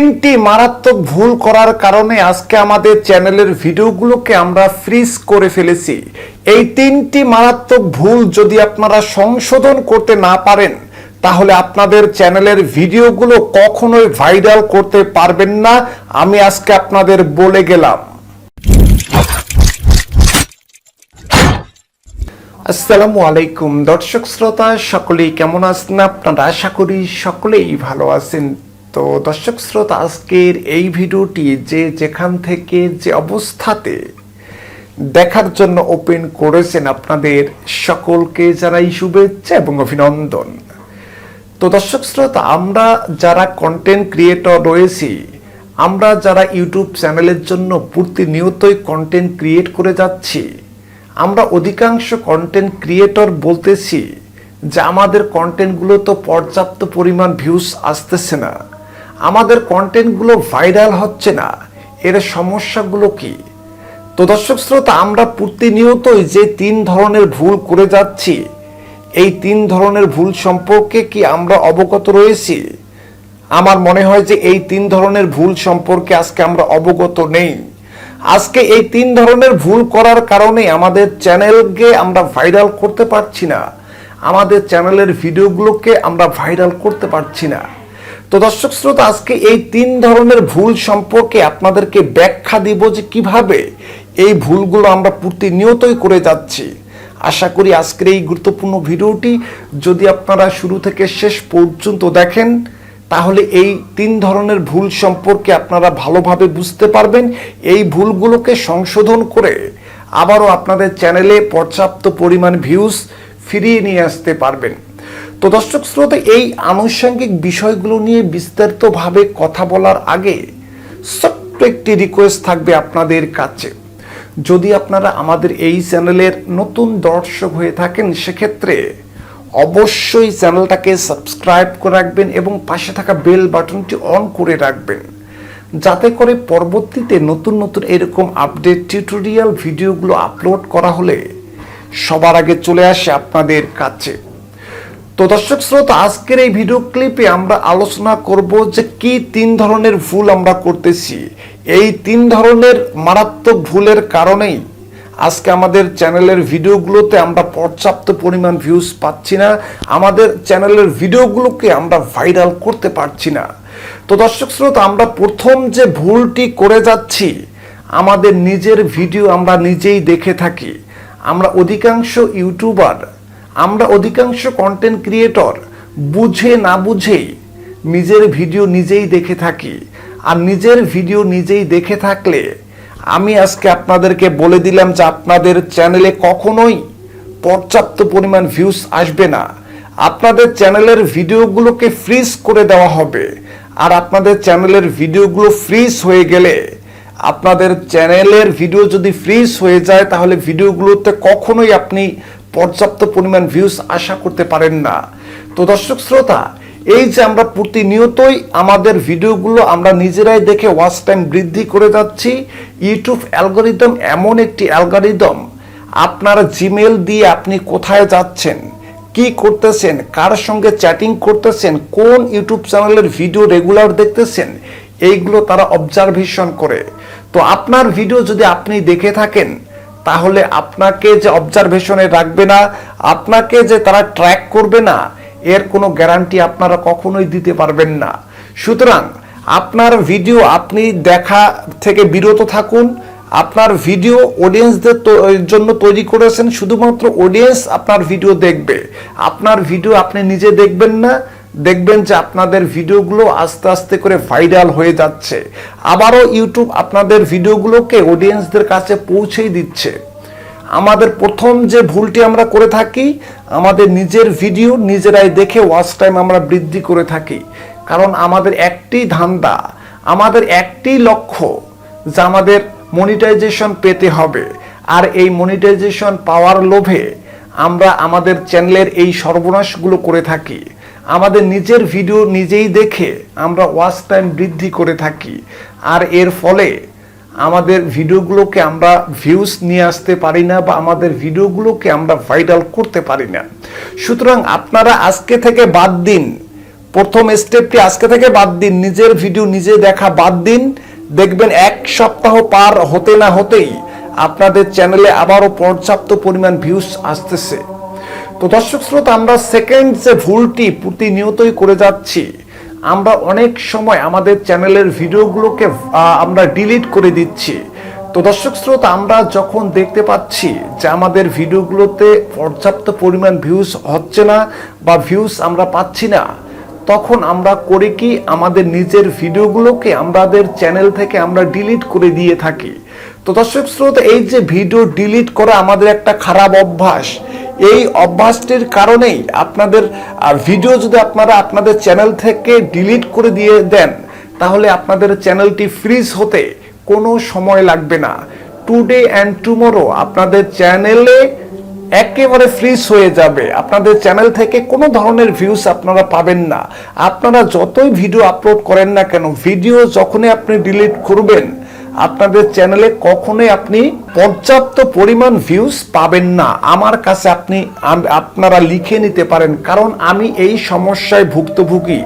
তিনটি মারাত্মক ভুল করার কারণে আজকে আমাদের চ্যানেলের ভিডিওগুলোকে আমরা ফ্রিজ করে ফেলেছি। এই তিনটি মারাত্মক ভুল যদি আপনারা সংশোধন করতে না পারেন তাহলে আপনাদের চ্যানেলের ভিডিওগুলো কখনোই ভাইরাল করতে পারবেন না, আমি আজকে আপনাদের বলে গেলাম। আসসালামু আলাইকুম দর্শক শ্রোতা, সকলেই কেমন আছেন আপনারা? আশা করি সকলেই ভালো আছেন। তো দর্শক শ্রোতা, আজকের এই ভিডিওটি যে যেখান থেকে যে অবস্থাতে দেখার জন্য ওপেন করেছেন আপনাদের সকলকে জানাই শুভেচ্ছা এবং অভিনন্দন। তো দর্শক শ্রোতা, আমরা যারা কন্টেন্ট ক্রিয়েটর রয়েছি, আমরা যারা ইউটিউব চ্যানেলের জন্য প্রতিনিয়তই কন্টেন্ট ক্রিয়েট করে যাচ্ছি, আমরা অধিকাংশ কন্টেন্ট ক্রিয়েটর বলতেছি যে আমাদের কন্টেন্টগুলো তো পর্যাপ্ত পরিমাণ ভিউজ আসতেছে না, আমাদের কন্টেন্টগুলো ভাইরাল হচ্ছে না, এর সমস্যাগুলো কি? তো দর্শক শ্রোতা, আমরা প্রতিনিয়তই যে তিন ধরনের ভুল করে যাচ্ছি, এই তিন ধরনের ভুল সম্পর্কে কি আমরা অবগত রয়েছি? আমার মনে হয় যে এই তিন ধরনের ভুল সম্পর্কে আজকে আমরা অবগত নেই। আজকে এই তিন ধরনের ভুল করার কারণে আমাদের চ্যানেলকে আমরা ভাইরাল করতে পারছি না, আমাদের চ্যানেলের ভিডিওগুলোকে আমরা ভাইরাল করতে পারছি না। তো দর্শক শ্রোতা, আজকে এই তিন ধরনের ভুল সম্পর্কে আপনাদেরকে ব্যাখ্যা দিব যে কিভাবে এই ভুলগুলো আমরা প্রতিনিয়তই করে যাচ্ছি। আশা করি আজকের এই গুরুত্বপূর্ণ ভিডিওটি যদি আপনারা শুরু থেকে শেষ পর্যন্ত দেখেন তাহলে এই তিন ধরনের ভুল সম্পর্কে আপনারা ভালোভাবে বুঝতে পারবেন। এই ভুলগুলোকে সংশোধন করে আবারও আপনাদের চ্যানেলে পর্যাপ্ত পরিমাণ ভিউজ ফিরিয়ে নিয়ে আসতে পারবেন। তো দর্শক শ্রোতা, এই আনুষঙ্গিক বিষয়গুলো নিয়ে বিস্তারিতভাবে কথা বলার আগে ছোট্ট একটি রিকোয়েস্ট থাকবে আপনাদের কাছে। যদি আপনারা আমাদের এই চ্যানেলের নতুন দর্শক হয়ে থাকেন সেক্ষেত্রে অবশ্যই চ্যানেলটাকে সাবস্ক্রাইব করে রাখবেন এবং পাশে থাকা বেল বাটনটি অন করে রাখবেন, যাতে করে পরবর্তীতে নতুন নতুন এরকম আপডেট টিউটোরিয়াল ভিডিওগুলো আপলোড করা হলে সবার আগে চলে আসে আপনাদের কাছে। তো দর্শক শ্রোতা, আজকের এই ভিডিও ক্লিপে আমরা আলোচনা করব যে কি তিন ধরনের ভুল আমরা করতেছি। এই তিন ধরনের মারাত্মক ভুলের কারণেই আজকে আমাদের চ্যানেলের ভিডিওগুলোতে আমরা পর্যাপ্ত পরিমাণ ভিউজ পাচ্ছি না, আমাদের চ্যানেলের ভিডিওগুলোকে আমরা ভাইরাল করতে পারছি না। তো দর্শক শ্রোতা, আমরা প্রথম যে ভুলটি করে যাচ্ছি, আমাদের নিজের ভিডিও আমরা নিজেই দেখে থাকি। আমরা অধিকাংশ ইউটিউবার, আমরা অধিকাংশ কন্টেন্ট ক্রিয়েটর বুঝে না বুঝেই নিজের ভিডিও নিজেই দেখে থাকি। আর নিজের ভিডিও নিজেই দেখে থাকলে আমি আজকে আপনাদেরকে বলে দিলাম যে আপনাদের চ্যানেলে কখনোই পর্যাপ্ত পরিমাণ ভিউজ আসবে না। আপনাদের চ্যানেলের ভিডিওগুলোকে ফ্রিজ করে দেওয়া হবে। আর আপনাদের চ্যানেলের ভিডিওগুলো ফ্রিজ হয়ে গেলে, আপনাদের চ্যানেলের ভিডিও যদি ফ্রিজ হয়ে যায় তাহলে ভিডিওগুলোতে কখনোই আপনি পর্যাপ্ত পরিমাণ ভিউজ আশা করতে পারেন না। তো দর্শক শ্রোতা, এই যে আমরা প্রতিনিয়তই আমাদের ভিডিওগুলো আমরা নিজেরাই দেখে ওয়াচ টাইম বৃদ্ধি করে যাচ্ছি, ইউটিউব অ্যালগরিদম এমন একটি অ্যালগরিদম, আপনার জিমেল দিয়ে আপনি কোথায় যাচ্ছেন, কি করতেছেন, কার সঙ্গে চ্যাটিং করতেছেন, কোন ইউটিউব চ্যানেলের ভিডিও রেগুলার দেখতেছেন, এইগুলো তারা অবজারভেশন করে। তো আপনার ভিডিও যদি আপনি দেখে থাকেন তাহলে আপনাকে যে অবজারভেশনে রাখবে না, আপনাকে যে তারা ট্র্যাক করবে না, এর কোনো গ্যারান্টি আপনারা কখনোই দিতে পারবেন না। সুতরাং আপনার ভিডিও আপনি দেখা থেকে বিরত থাকুন। আপনার ভিডিও অডিয়েন্সদের জন্য তৈরি করেছেন, শুধুমাত্র অডিয়েন্স আপনার ভিডিও দেখবে, আপনার ভিডিও আপনি নিজে দেখবেন না। দেখবেন যে আপনাদের ভিডিওগুলো আস্তে আস্তে করে ভাইরাল হয়ে যাচ্ছে, আবারও ইউটিউব আপনাদের ভিডিওগুলোকে অডিয়েন্সদের কাছে পৌঁছেই দিচ্ছে। আমাদের প্রথম যে ভুলটি আমরা করে থাকি, আমাদের নিজের ভিডিও নিজেরাই দেখে ওয়াচ টাইম আমরা বৃদ্ধি করে থাকি। কারণ আমাদের একটি ধান্দা, আমাদের একটি লক্ষ্য যে আমাদের মনিটাইজেশন পেতে হবে। আর এই মনিটাইজেশন পাওয়ার লোভে আমরা আমাদের চ্যানেলের এই সর্বনাশগুলো করে থাকি। আমাদের নিজের ভিডিও নিজেই দেখে আমরা ওয়াচ টাইম বৃদ্ধি করে থাকি, আর এর ফলে আমাদের ভিডিওগুলোকে আমরা ভিউজ নিয়ে আসতে পারি না বা আমাদের ভিডিওগুলোকে আমরা ভাইরাল করতে পারি না। সুতরাং আপনারা আজকে থেকে বাদ দিন প্রথম স্টেপটি আজকে থেকে বাদ দিন, নিজের ভিডিও নিজে দেখা বাদ দিন। দেখবেন 1 সপ্তাহ পার হতে না হতেই আপনাদের চ্যানেলে আবারও পর্যাপ্ত পরিমাণ ভিউজ আসতেছে। তো দর্শক শ্রোতা, আমরা সেকেন্ড যে ভুলটি প্রতিনিয়তই করে যাচ্ছি, আমরা অনেক সময় আমাদের চ্যানেলের ভিডিওগুলোকে আমরা ডিলিট করে দিচ্ছি। তো দর্শক শ্রোতা, আমরা যখন দেখতে পাচ্ছি যে আমাদের ভিডিওগুলোতে পর্যাপ্ত পরিমাণ ভিউজ হচ্ছে না বা ভিউজ আমরা পাচ্ছি না, তখন আমরা করি কি, আমাদের নিজের ভিডিওগুলোকে আমাদের চ্যানেল থেকে আমরা ডিলিট করে দিয়ে থাকি। তো দর্শক শ্রোতা, এই যে ভিডিও ডিলিট করা আমাদের একটা খারাপ অভ্যাস। এই অভ্যাসটির কারণেই আপনাদের ভিডিও যদি আপনারা আপনাদের চ্যানেল থেকে ডিলিট করে দিয়ে দেন, তাহলে আপনাদের চ্যানেলটি ফ্রিজ হতে কোনো সময় লাগবে না। টুডে অ্যান্ড টুমরো আপনাদের চ্যানেলে একেবারে ফ্রিজ হয়ে যাবে। আপনাদের চ্যানেল থেকে কোনো ধরনের ভিউজ আপনারা পাবেন না। আপনারা যতই ভিডিও আপলোড করেন না কেন, ভিডিও যখনই আপনি ডিলিট করবেন, আপনাদের চ্যানেলে কখনোই আপনি পর্যাপ্ত পরিমাণ ভিউজ পাবেন না। আমার কাছে আপনারা লিখে নিতে পারেন, কারণ আমি এই সমস্যায় ভুক্তভোগী।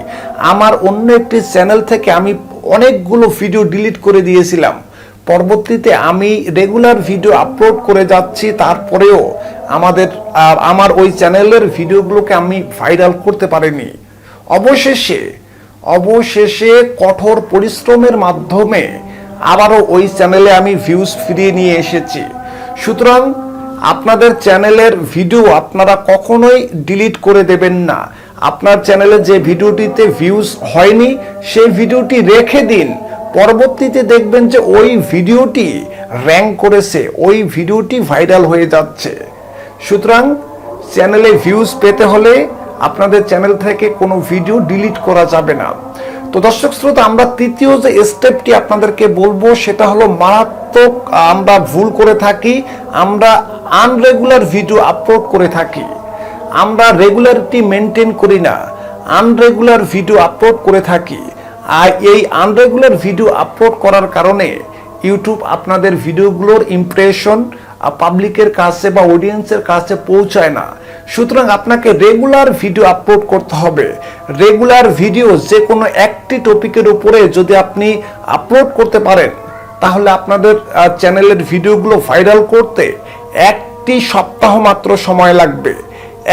আমার অন্য একটি চ্যানেল থেকে আমি অনেকগুলো ভিডিও ডিলিট করে দিয়েছিলাম। পরবর্তীতে আমি রেগুলার ভিডিও আপলোড করে যাচ্ছি, তারপরেও আমার ওই চ্যানেলের ভিডিওগুলোকে আমি ভাইরাল করতে পারিনি। অবশেষে কঠোর পরিশ্রমের মাধ্যমে আবারও ওই চ্যানেলে আমি ভিউজ ফিরিয়ে নিয়ে এসেছি। সুতরাং আপনাদের চ্যানেলের ভিডিও আপনারা কখনোই ডিলিট করে দেবেন না। আপনার চ্যানেলে যে ভিডিওটিতে ভিউজ হয়নি, সেই ভিডিওটি রেখে দিন। পরবর্তীতে দেখবেন যে ওই ভিডিওটি র্যাঙ্ক করেছে, ওই ভিডিওটি ভাইরাল হয়ে যাচ্ছে। সুতরাং চ্যানেলে ভিউজ পেতে হলে আপনাদের চ্যানেল থেকে কোনো ভিডিও ডিলিট করা যাবে না। তো দর্শক শ্রোতা, আমরা তৃতীয় যে স্টেপটি আপনাদেরকে বলবো, সেটা হলো মারাত্মক আমরা ভুল করে থাকি। আমরা আনরেগুলার ভিডিও আপলোড করে থাকি। আমরা রেগুলারিটি মেনটেন করি না, আনরেগুলার ভিডিও আপলোড করে থাকি। আর এই আনরেগুলার ভিডিও আপলোড করার কারণে ইউটিউব আপনাদের ভিডিওগুলোর ইমপ্রেশন পাবলিকের কাছে বা অডিয়েন্সের কাছে পৌঁছায় না। সুতরাং আপনাকে রেগুলার ভিডিও আপলোড করতে হবে। রেগুলার ভিডিও যে কোনো একটি টপিকের উপরে যদি আপনি আপলোড করতে পারেন, তাহলে আপনাদের চ্যানেলের ভিডিওগুলো ভাইরাল করতে 1 সপ্তাহ মাত্র সময় লাগবে।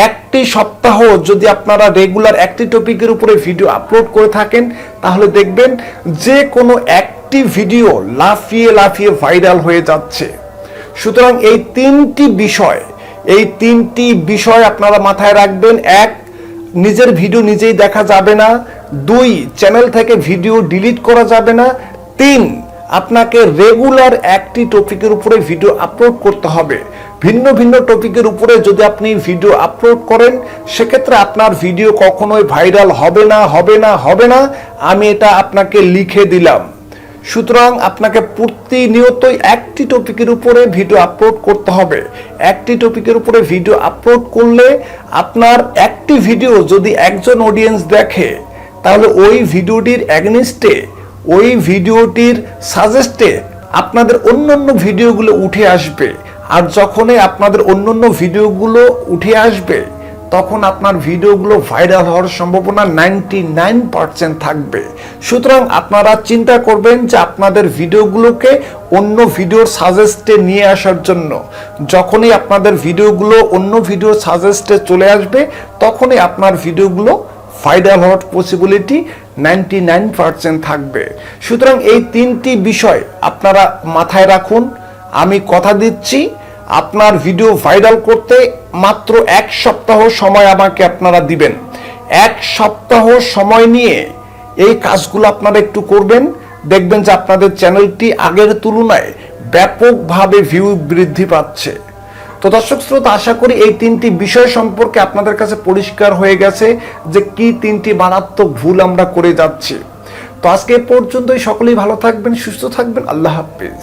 1 সপ্তাহ যদি আপনারা রেগুলার একটি টপিকের উপরে ভিডিও আপলোড করে থাকেন, তাহলে দেখবেন যে কোনো একটি ভিডিও লাফিয়ে লাফিয়ে ভাইরাল হয়ে যাচ্ছে। সুতরাং এই 3টি বিষয় আপনারা মাথায় রাখবেন। 1, নিজের ভিডিও নিজেই দেখা যাবে না। 2, চ্যানেল থেকে ভিডিও ডিলিট করা যাবে না। 3, আপনাকে রেগুলার একটি টপিকের উপরে ভিডিও আপলোড করতে হবে। ভিন্ন ভিন্ন টপিকের উপরে যদি আপনি ভিডিও আপলোড করেন, সেক্ষেত্রে আপনার ভিডিও কখনোই ভাইরাল হবে না। আমি এটা আপনাকে লিখে দিলাম। সুতরাং আপনাকে প্রতিনিয়তই একটি টপিকের উপরে ভিডিও আপলোড করতে হবে। একটি টপিকের উপরে ভিডিও আপলোড করলে আপনার একটি ভিডিও যদি একজন অডিয়েন্স দেখে, তাহলে ওই ভিডিওটির এগেইনস্টে, ওই ভিডিওটির সাজেস্টে আপনাদের অন্যান্য ভিডিওগুলো উঠে আসবে। আর যখনই আপনাদের অন্যান্য ভিডিওগুলো উঠে আসবে, তখন আপনার ভিডিওগুলো ভাইরাল হওয়ার সম্ভাবনা 99% থাকবে। সুতরাং আপনারা চিন্তা করবেন যে আপনাদের ভিডিওগুলোকে অন্য ভিডিওর সাজেস্টে নিয়ে আসার জন্য। যখনই আপনাদের ভিডিওগুলো অন্য ভিডিওর সাজেস্টে চলে আসবে, তখনই আপনার ভিডিওগুলো ভাইরাল হওয়ার পসিবিলিটি 99% থাকবে। সুতরাং এই 3টি বিষয় আপনারা মাথায় রাখুন। আমি কথা দিচ্ছি, আপনার ভিডিও ভাইরাল করতে মাত্র 1 সপ্তাহ সময় আমাকে আপনারা দিবেন। 1 সপ্তাহ সময় নিয়ে এই কাজগুলো আপনারা একটু করবেন, দেখবেন যে আপনাদের চ্যানেলটি আগের তুলনায় ব্যাপকভাবে ভিউ বৃদ্ধি পাচ্ছে। তো দর্শক শ্রোতা, আশা করি এই 3টি বিষয় সম্পর্কে আপনাদের কাছে পরিষ্কার হয়ে গেছে যে কি 3টি মারাত্মক ভুল আমরা করে যাচ্ছি। তো আজকে পর্যন্তই। সকলেই ভালো থাকবেন, সুস্থ থাকবেন। আল্লাহ হাফেজ।